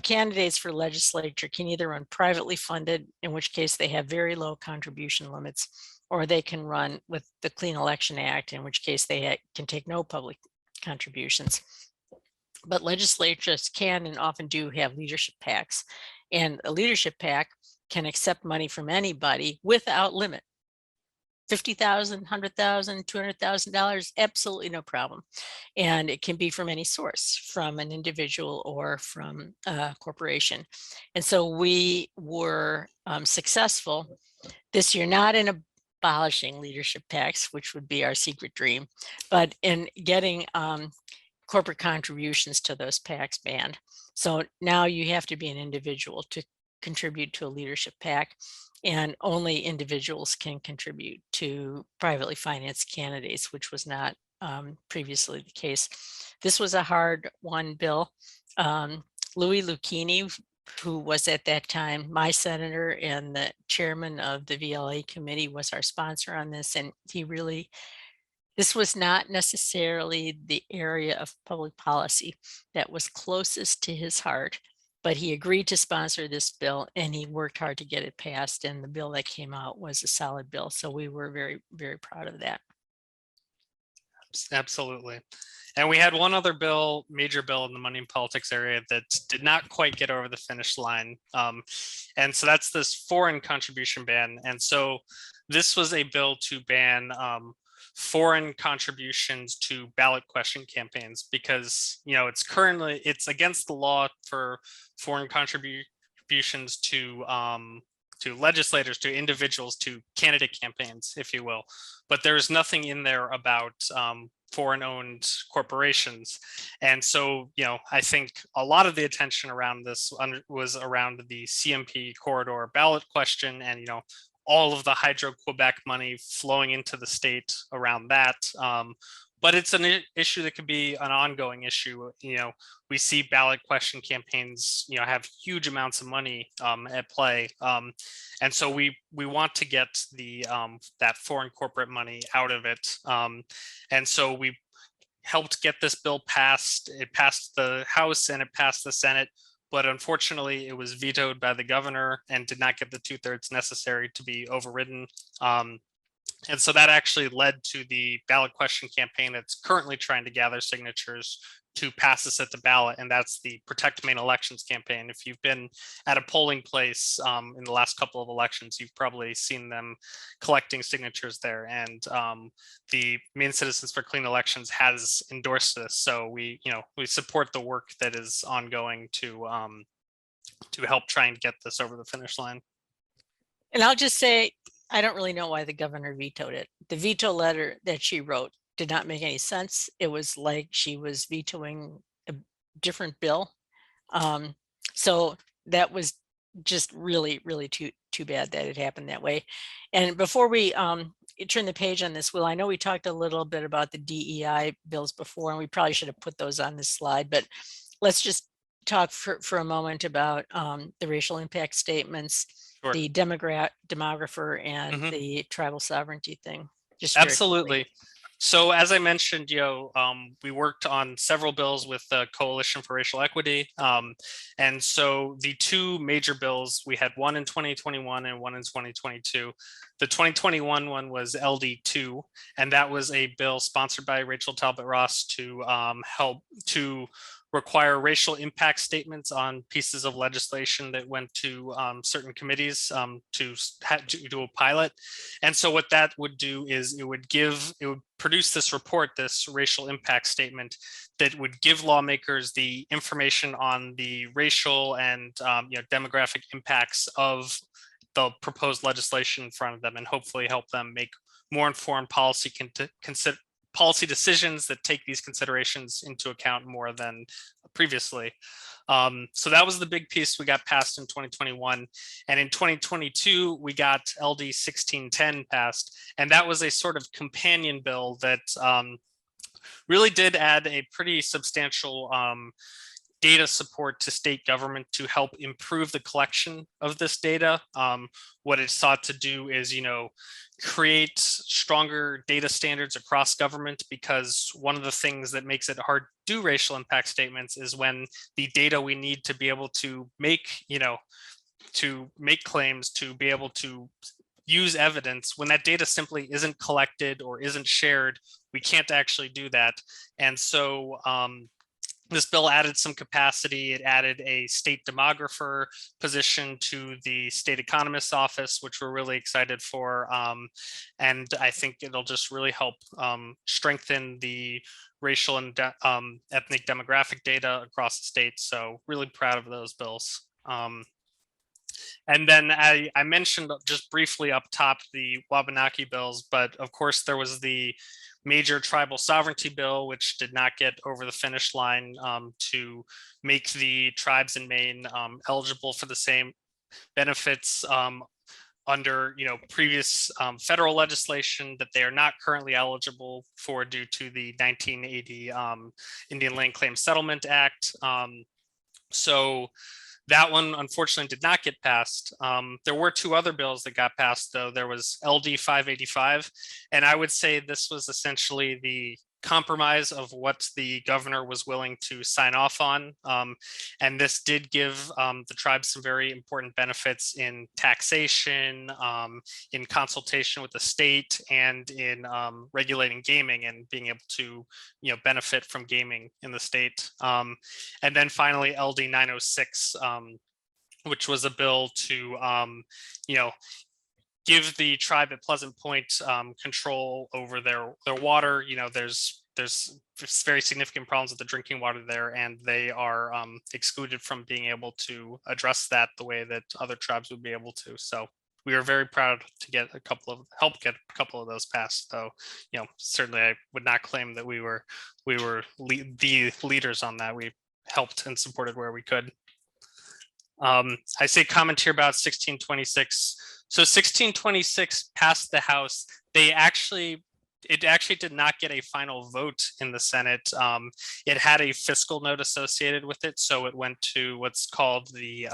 Candidates for legislature can either run privately funded, in which case they have very low contribution limits, or they can run with the Clean Election Act, in which case they can take no public contributions. But legislatures can and often do have leadership PACs, and a leadership PAC can accept money from anybody without limit. $50,000, $100,000, $200,000, absolutely no problem. And it can be from any source, from an individual or from a corporation. And so we were successful this year, not in abolishing leadership PACs, which would be our secret dream, but in getting corporate contributions to those PACs banned. So now you have to be an individual to contribute to a leadership PAC, and only individuals can contribute to privately financed candidates, which was not previously the case. This was a hard won bill. Louis Lucchini, who was at that time my senator and the chairman of the VLA committee, was our sponsor on this, and this was not necessarily the area of public policy that was closest to his heart, but he agreed to sponsor this bill and he worked hard to get it passed, and the bill that came out was a solid bill. So we were very, very proud of that. Absolutely. And we had one other major bill in the money and politics area that did not quite get over the finish line. And so that's this foreign contribution ban. And so this was a bill to ban foreign contributions to ballot question campaigns, because it's against the law for foreign contributions to legislators, to individuals, to candidate campaigns, if you will. But there's nothing in there about foreign-owned corporations. And so, I think a lot of the attention around this was around the CMP corridor ballot question, and all of the Hydro-Quebec money flowing into the state around that. But it's an issue that could be an ongoing issue. We see ballot question campaigns, have huge amounts of money at play. And so we want to get that foreign corporate money out of it. And so we helped get this bill passed. It passed the House and it passed the Senate, but unfortunately it was vetoed by the governor and did not get the 2/3 necessary to be overridden. And so that actually led to the ballot question campaign that's currently trying to gather signatures to pass this at the ballot, and that's the Protect Maine Elections campaign. If you've been at a polling place in the last couple of elections, you've probably seen them collecting signatures there. And the Maine Citizens for Clean Elections has endorsed this, so we support the work that is ongoing to help try and get this over the finish line. And I'll just say, I don't really know why the governor vetoed it. The veto letter that she wrote did not make any sense. It was like she was vetoing a different bill. So that was just really, really too bad that it happened that way. And before we turn the page on this, Will, I know we talked a little bit about the DEI bills before, and we probably should have put those on this slide, but let's just talk for a moment about the racial impact statements, sure, the demographer, and the tribal sovereignty thing. Just absolutely. So as I mentioned, we worked on several bills with the Coalition for Racial Equity. And so the two major bills, we had one in 2021 and one in 2022. The 2021 one was LD2, and that was a bill sponsored by Rachel Talbot Ross to help to require racial impact statements on pieces of legislation that went to certain committees to do a pilot. And so what that would do is it would produce this report, this racial impact statement, that would give lawmakers the information on the racial and demographic impacts of the proposed legislation in front of them, and hopefully help them make more informed policy decisions that take these considerations into account more than previously. So that was the big piece we got passed in 2021. And in 2022, we got LD 1610 passed. And that was a sort of companion bill that really did add a pretty substantial data support to state government to help improve the collection of this data. What it sought to do is, create stronger data standards across government, because one of the things that makes it hard to do racial impact statements is when the data we need to be able to make, to make claims, to be able to use evidence, when that data simply isn't collected or isn't shared, we can't actually do that. And so this bill added some capacity. It added a state demographer position to the state economist's office, which we're really excited for. And I think it'll just really help strengthen the racial and ethnic demographic data across the state. So really proud of those bills. And then I mentioned just briefly up top the Wabanaki bills, but of course there was the major tribal sovereignty bill, which did not get over the finish line to make the tribes in Maine eligible for the same benefits under previous federal legislation that they are not currently eligible for due to the 1980 Indian Land Claim Settlement Act. So that one, unfortunately, did not get passed. There were two other bills that got passed, though. There was LD 585, and I would say this was essentially the compromise of what the governor was willing to sign off on. And this did give the tribes some very important benefits in taxation, in consultation with the state, and in regulating gaming and being able to benefit from gaming in the state. And then finally, LD 906, which was a bill to give the tribe at Pleasant Point control over their water. There's very significant problems with the drinking water there, and they are excluded from being able to address that the way that other tribes would be able to. So we are very proud to get help get a couple of those passed. Though, certainly I would not claim that we were the leaders on that. We helped and supported where we could. I say comment here about 1626. So 1626 passed the House. It actually did not get a final vote in the Senate. It had a fiscal note associated with it, so it went to what's called the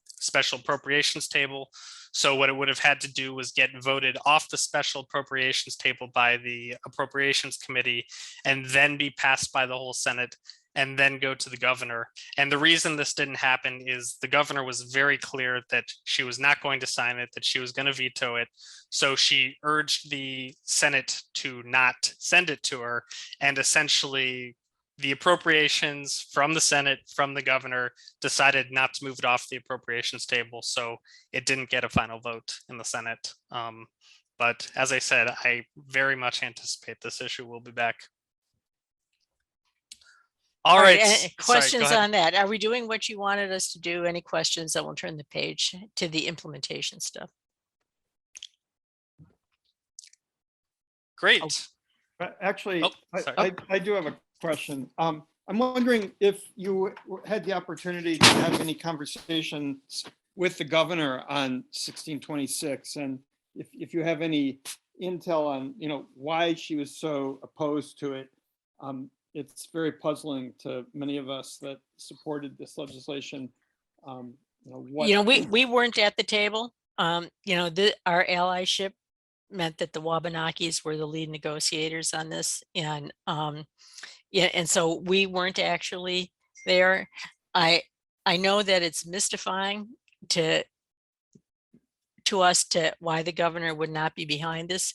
special appropriations table. So what it would have had to do was get voted off the special appropriations table by the Appropriations Committee, and then be passed by the whole Senate, and then go to the governor. And the reason this didn't happen is the governor was very clear that she was not going to sign it, that she was going to veto it. So she urged the Senate to not send it to her. And essentially the appropriations from the Senate, from the governor, decided not to move it off the appropriations table. So it didn't get a final vote in the Senate. But as I said, I very much anticipate this issue will be back. All right. Any questions on that? Are we doing what you wanted us to do? Any questions? Then we'll turn the page to the implementation stuff. Great. Actually, I do have a question. I'm wondering if you had the opportunity to have any conversations with the governor on 1626, and if you have any intel on why she was so opposed to it. It's very puzzling to many of us that supported this legislation. We weren't at the table. Our allyship meant that the Wabanakis were the lead negotiators on this, and and so we weren't actually there. I know that it's mystifying to us to why the governor would not be behind this,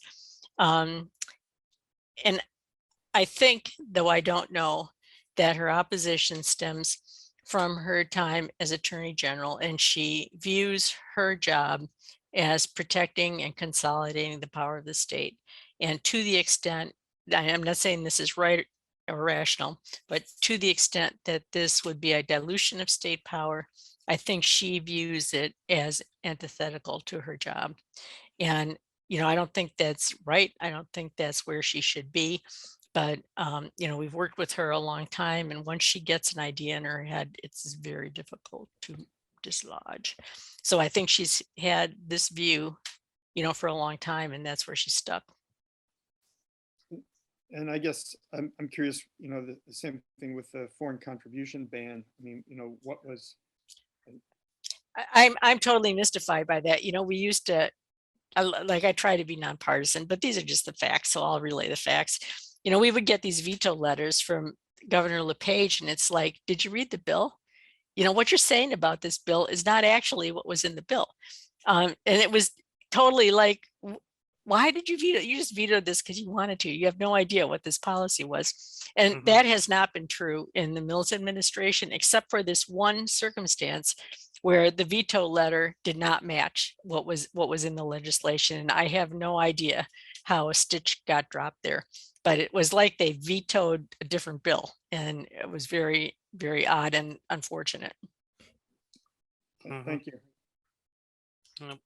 and I think, though I don't know, that her opposition stems from her time as Attorney General, and she views her job as protecting and consolidating the power of the state. And to the extent, I'm not saying this is right or rational, but to the extent that this would be a dilution of state power, I think she views it as antithetical to her job. And, I don't think that's right. I don't think that's where she should be. But, we've worked with her a long time, and once she gets an idea in her head, it's very difficult to dislodge. So I think she's had this view, for a long time, and that's where she's stuck. And I guess I'm curious, the same thing with the foreign contribution ban. I mean, what was? I'm totally mystified by that. We used to, I try to be nonpartisan, but these are just the facts, so I'll relay the facts. We would get these veto letters from Governor LePage, and it's like, did you read the bill? What you're saying about this bill is not actually what was in the bill. And it was totally like, why did you veto? You just vetoed this because you wanted to. You have no idea what this policy was. And that has not been true in the Mills administration, except for this one circumstance where the veto letter did not match what was in the legislation. And I have no idea how a stitch got dropped there, but it was like they vetoed a different bill, and it was very, very odd and unfortunate. Thank you. Yep.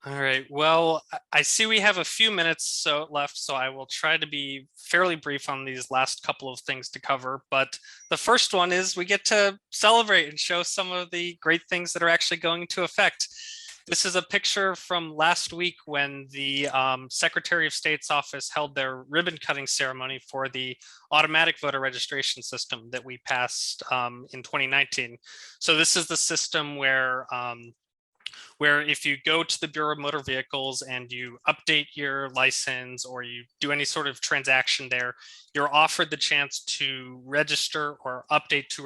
All right. Well, I see we have a few minutes left, so I will try to be fairly brief on these last couple of things to cover. But the first one is we get to celebrate and show some of the great things that are actually going into effect. This is a picture from last week when the Secretary of State's office held their ribbon cutting ceremony for the automatic voter registration system that we passed in 2019. So this is the system where if you go to the Bureau of Motor Vehicles and you update your license or you do any sort of transaction there, you're offered the chance to register or update to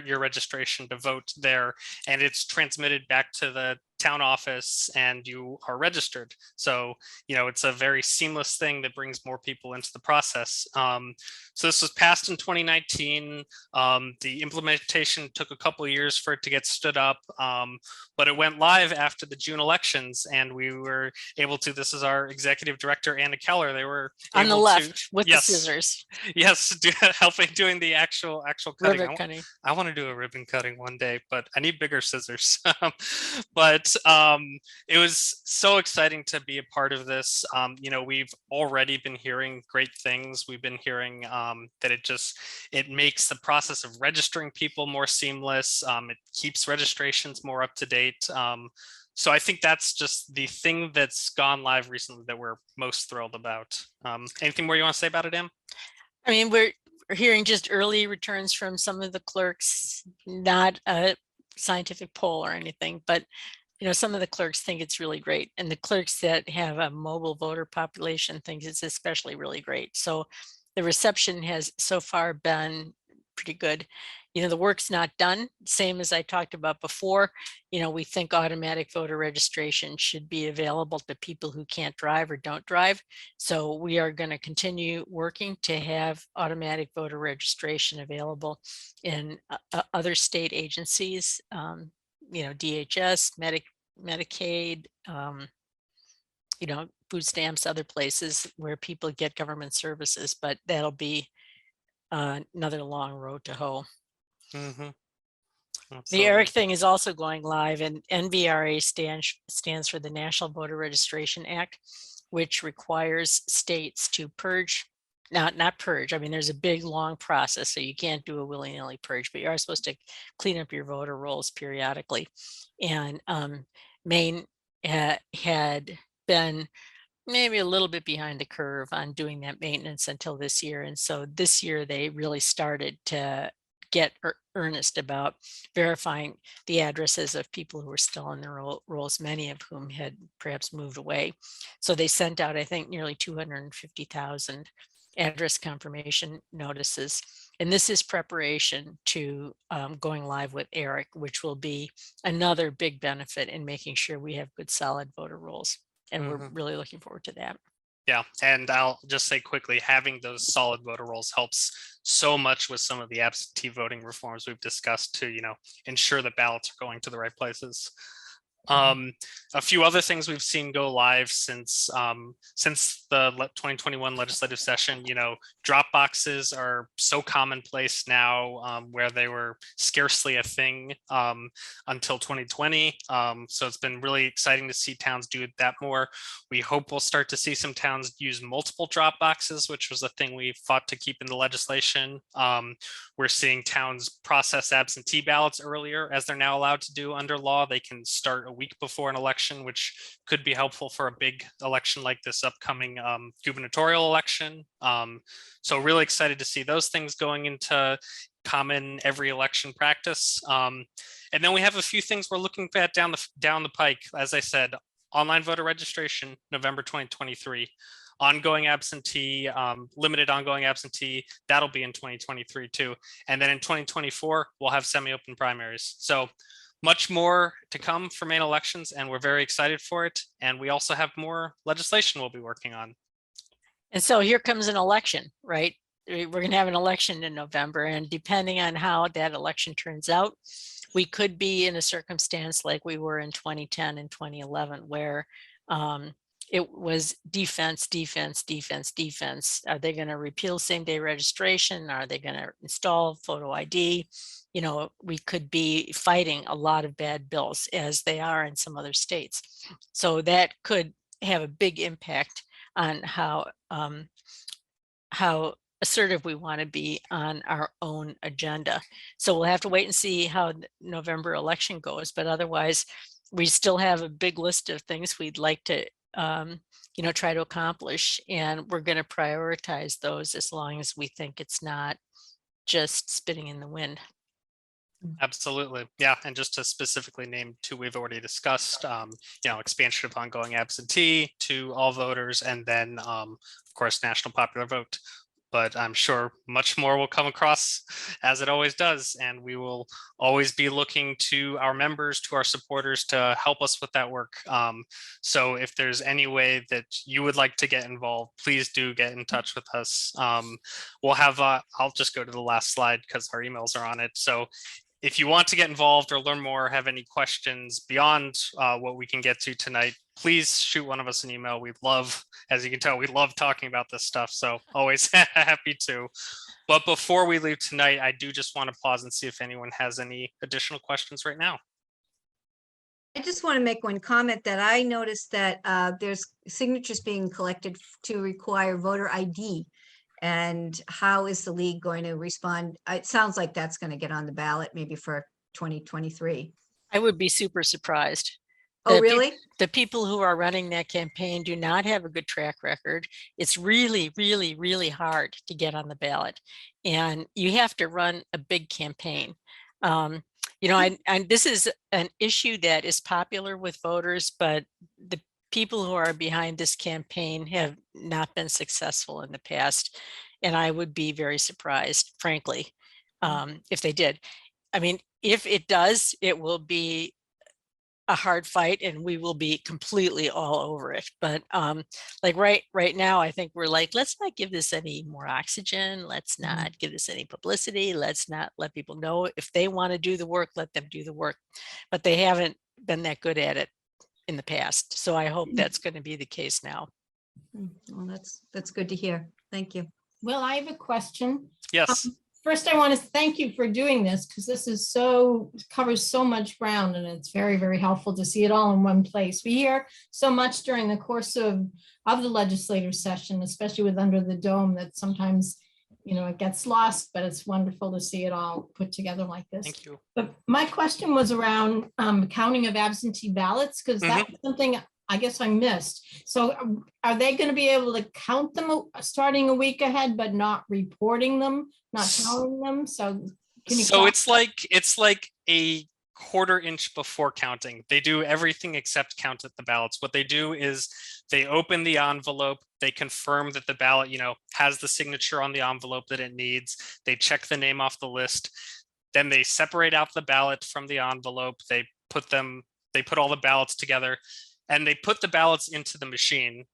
your registration to vote there, and it's transmitted back to the town office and you are registered. So, it's a very seamless thing that brings more people into the process. So this was passed in 2019. The implementation took a couple of years for it to get stood up, but it went live after the June elections, and we were able to, this is our executive director, Anna Keller, they were on the left with the scissors. Yes, helping doing the actual cutting. Ribbon cutting. I want to do a ribbon cutting one day, but I need bigger scissors. But it was so exciting to be a part of this. We've already been hearing great things. We've been hearing that it makes the process of registering people more seamless. It keeps registrations more up to date. So I think that's just the thing that's gone live recently that we're most thrilled about. Anything more you want to say about it, Em? I mean, we're hearing just early returns from some of the clerks, not a scientific poll or anything, but some of the clerks think it's really great. And the clerks that have a mobile voter population think it's especially really great. So the reception has so far been pretty good. The work's not done. Same as I talked about before, we think automatic voter registration should be available to people who can't drive or don't drive. So we are going to continue working to have automatic voter registration available in other state agencies, DHS, Medicaid, food stamps, other places where people get government services, but that'll be another long road to hoe. Mm-hmm. The ERIC thing is also going live, and NVRA stands for the National Voter Registration Act, which requires states to purge, not purge. I mean, there's a big, long process, so you can't do a willy-nilly purge, but you are supposed to clean up your voter rolls periodically. And Maine had been maybe a little bit behind the curve on doing that maintenance until this year. And so this year they really started to get earnest about verifying the addresses of people who were still in their rolls, many of whom had perhaps moved away. So they sent out, I think, nearly 250,000 address confirmation notices. And this is preparation to going live with ERIC, which will be another big benefit in making sure we have good, solid voter rolls. And we're really looking forward to that. Yeah, and I'll just say quickly, having those solid voter rolls helps so much with some of the absentee voting reforms we've discussed to, ensure that ballots are going to the right places. A few other things we've seen go live since the 2021 legislative session. Drop boxes are so commonplace now, where they were scarcely a thing until 2020. So it's been really exciting to see towns do that more. We hope we'll start to see some towns use multiple drop boxes, which was a thing we fought to keep in the legislation. We're seeing towns process absentee ballots earlier, as they're now allowed to do under law. They can start a week before an election, which could be helpful for a big election like this upcoming gubernatorial election. So really excited to see those things going into common every election practice. And then we have a few things we're looking at down the pike. As I said, online voter registration, November 2023. Ongoing absentee, limited ongoing absentee, that'll be in 2023 too. And then in 2024, we'll have semi-open primaries. So much more to come for Maine elections, and we're very excited for it. And we also have more legislation we'll be working on. And so here comes an election, right? We're going to have an election in November, and depending on how that election turns out, we could be in a circumstance like we were in 2010 and 2011, where it was defense, defense, defense, defense. Are they going to repeal same-day registration? Are they going to install photo ID? We could be fighting a lot of bad bills, as they are in some other states. So that could have a big impact on how assertive we want to be on our own agenda. So we'll have to wait and see how the November election goes. But otherwise, we still have a big list of things we'd like to try to accomplish, and we're going to prioritize those as long as we think it's not just spitting in the wind. Absolutely. Yeah. And just to specifically name two we've already discussed, expansion of ongoing absentee to all voters, and then, of course, national popular vote. But I'm sure much more will come across, as it always does. And we will always be looking to our members, to our supporters, to help us with that work. So if there's any way that you would like to get involved, please do get in touch with us. We'll have, I'll just go to the last slide because our emails are on it. So if you want to get involved or learn more, have any questions beyond what we can get to tonight, please shoot one of us an email. We love, as you can tell, we love talking about this stuff. So always happy to. But before we leave tonight, I do just want to pause and see if anyone has any additional questions right now. I just want to make one comment that I noticed that there's signatures being collected to require voter ID. And how is the league going to respond? It sounds like that's going to get on the ballot maybe for 2023. I would be super surprised. Oh, really? The people who are running that campaign do not have a good track record. It's really, really, really hard to get on the ballot. And you have to run a big campaign. And this is an issue that is popular with voters, but the people who are behind this campaign have not been successful in the past. And I would be very surprised, frankly, if they did. I mean, if it does, it will be a hard fight and we will be completely all over it. But right now, I think we're like, let's not give this any more oxygen. Let's not give this any publicity. Let's not let people know. If they want to do the work, let them do the work. But they haven't been that good at it in the past. So I hope that's going to be the case now. Well, that's good to hear. Thank you. Well, I have a question. Yes. First, I want to thank you for doing this because this is covers so much ground, and it's very, very helpful to see it all in one place. We hear so much during the course of the legislative session, especially with Under the Dome, that sometimes, it gets lost, but it's wonderful to see it all put together like this. Thank you. But my question was around counting of absentee ballots, because that's something I guess I missed. So are they going to be able to count them starting a week ahead, but not reporting them, not counting them? So can you it's like a quarter inch before counting. They do everything except count at the ballots. What they do is they open the envelope, they confirm that the ballot, has the signature on the envelope that it needs. They check the name off the list. Then they separate out the ballot from the envelope. They put all the ballots together. and they put the ballots into the machine,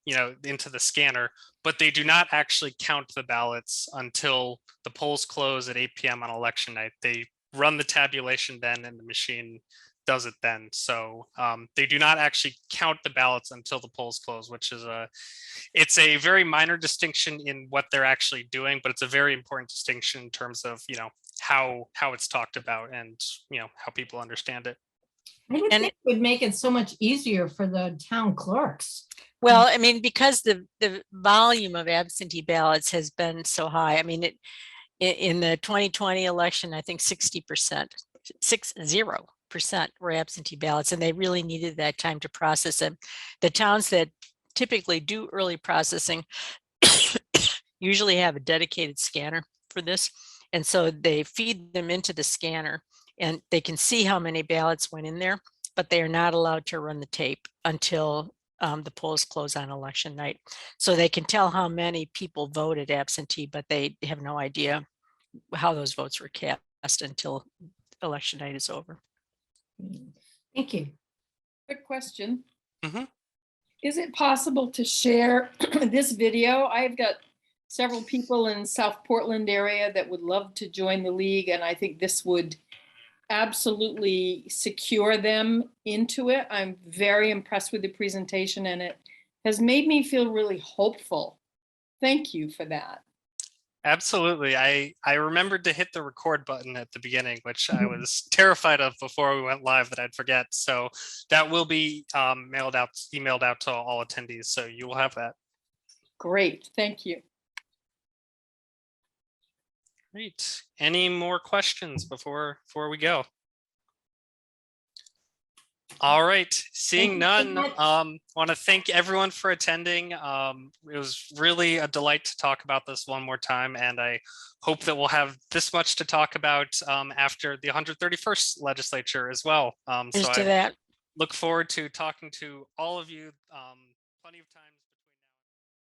into the scanner, but they do not actually count the ballots until the polls close at 8 p.m. on election night. They run the tabulation then, and the machine does it then. So they do not actually count the ballots until the polls close, which is it's a very minor distinction in what they're actually doing, but it's a very important distinction in terms of, how it's talked about and, how people understand it. I would think it would make it so much easier for the town clerks. Well, I mean, because the volume of absentee ballots has been so high. I mean, in the 2020 election, I think 60% were absentee ballots, and they really needed that time to process them. The towns that typically do early processing usually have a dedicated scanner for this. And so they feed them into the scanner, and they can see how many ballots went in there, but they are not allowed to run the tape until the polls close on election night. So they can tell how many people voted absentee, but they have no idea how those votes were cast until election night is over. Thank you. Quick question. Mhm. Is it possible to share this video? I've got several people in South Portland area that would love to join the league, and I think this would absolutely secure them into it. I'm very impressed with the presentation, and it has made me feel really hopeful. Thank you for that. Absolutely. I remembered to hit the record button at the beginning, which I was terrified of before we went live that I'd forget. So that will be emailed out to all attendees. So you will have that. Great. Thank you. Great. Any more questions before we go? All right, seeing none, want to thank everyone for attending. It was really a delight to talk about this one more time, and I hope that we'll have this much to talk about after the 131st legislature as well. So I look forward to talking to all of you plenty of times.